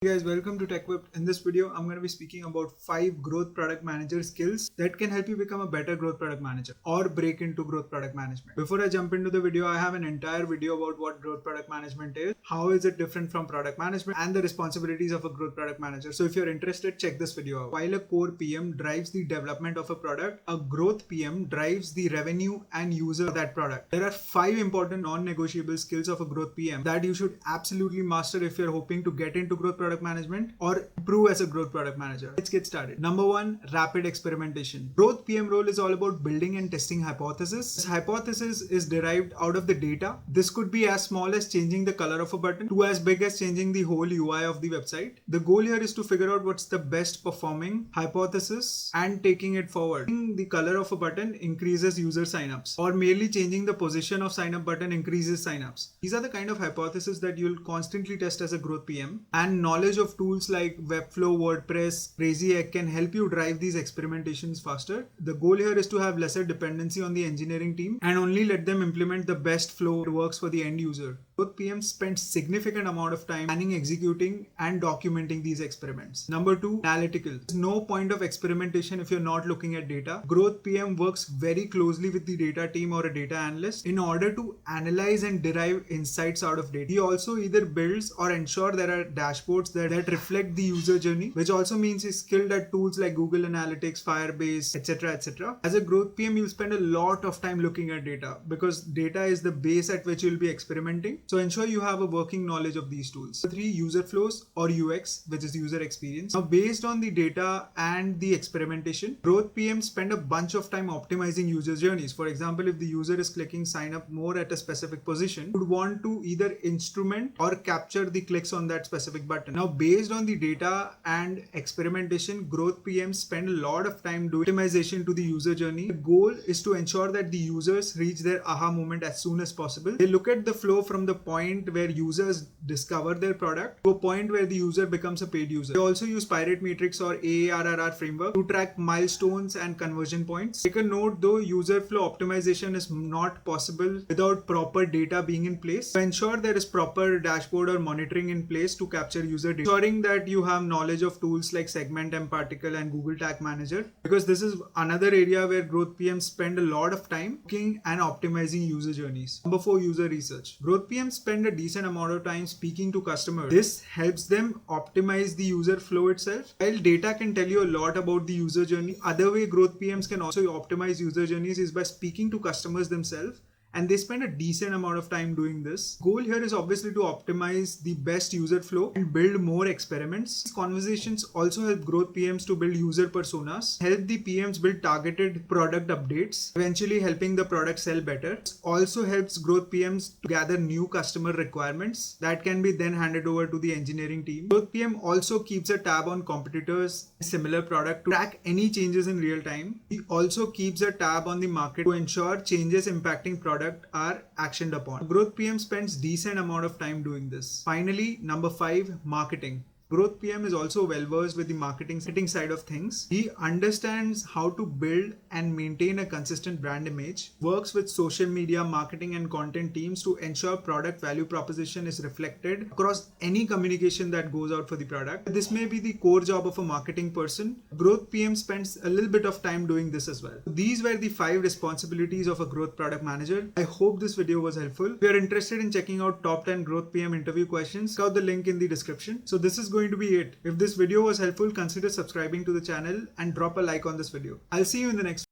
Hey guys, welcome to TechWhip. In this video, I'm going to be speaking about 5 growth product manager skills that can help you become a better growth product manager or break into growth product management. Before I jump into the video, I have an entire video about what growth product management is, how is it different from product management, and the responsibilities of a growth product manager. So if you're interested, check this video out. While a core PM drives the development of a product, a growth PM drives the revenue and user of that product. There are 5 important non-negotiable skills of a growth PM that you should absolutely master if you're hoping to get into growth product management or improve as a growth product manager. Let's get started. Number 1, rapid experimentation. Growth PM role is all about building and testing hypothesis. This hypothesis is derived out of the data. This could be as small as changing the color of a button to as big as changing the whole UI of the website. The goal here is to figure out what's the best performing hypothesis and taking it forward. Changing the color of a button increases user signups, or merely changing the position of sign up button increases signups. These are the kind of hypotheses that you'll constantly test as a growth PM, and knowledge of tools like Webflow, WordPress, Crazy Egg can help you drive these experimentations faster. The goal here is to have lesser dependency on the engineering team and only let them implement the best flow that works for the end user. Both PMs spend significant amount of time planning, executing, and documenting these experiments. Number 2, analytical. There's no point of experimentation if you're not looking at data. Growth PM works very closely with the data team or a data analyst in order to analyze and derive insights out of data. He also either builds or ensure there are dashboards that reflect the user journey, which also means he's skilled at tools like Google Analytics, Firebase, etc. etc. As a growth PM, you'll spend a lot of time looking at data because data is the base at which you'll be experimenting. So ensure you have a working knowledge of these tools. 3, user flows or UX, which is user experience. Now, based on the data and the experimentation, growth PMs spend a bunch of time optimizing user journeys. For example, if the user is clicking sign up more at a specific position, you would want to either instrument or capture the clicks on that specific button. Now, based on the data and experimentation, growth PMs spend a lot of time doing optimization to the user journey. The goal is to ensure that the users reach their aha moment as soon as possible. They look at the flow from the point where users discover their product to a point where the user becomes a paid user. They also use Pirate Matrix or AARRR framework to track milestones and conversion points. Take a note though, user flow optimization is not possible without proper data being in place. To ensure there is proper dashboard or monitoring in place to capture user data. Ensuring that you have knowledge of tools like Segment, Particle, and Google Tag Manager, because this is another area where growth PMs spend a lot of time looking and optimizing user journeys. Number 4, user research. Growth PMs spend a decent amount of time speaking to customers. This helps them optimize the user flow itself. While data can tell you a lot about the user journey, other way growth PMs can also optimize user journeys is by speaking to customers themselves. And they spend a decent amount of time doing this. Goal here is obviously to optimize the best user flow and build more experiments. These conversations also help growth PMs to build user personas, help the PMs build targeted product updates, eventually helping the product sell better. It also helps growth PMs to gather new customer requirements that can be then handed over to the engineering team. Growth PM also keeps a tab on competitors, similar product to track any changes in real time. He also keeps a tab on the market to ensure changes impacting product are actioned upon. Growth PM spends decent amount of time doing this. Finally, number 5, marketing. Growth PM is also well versed with the marketing side of things. He understands how to build and maintain a consistent brand image, works with social media, marketing, and content teams to ensure product value proposition is reflected across any communication that goes out for the product. This may be the core job of a marketing person. Growth PM spends a little bit of time doing this as well. These were the 5 responsibilities of a growth product manager. I hope this video was helpful. If you're interested in checking out top 10 growth PM interview questions, check out the link in the description. So this is going to be it. If this video was helpful, consider subscribing to the channel and drop a like on this video. I'll see you in the next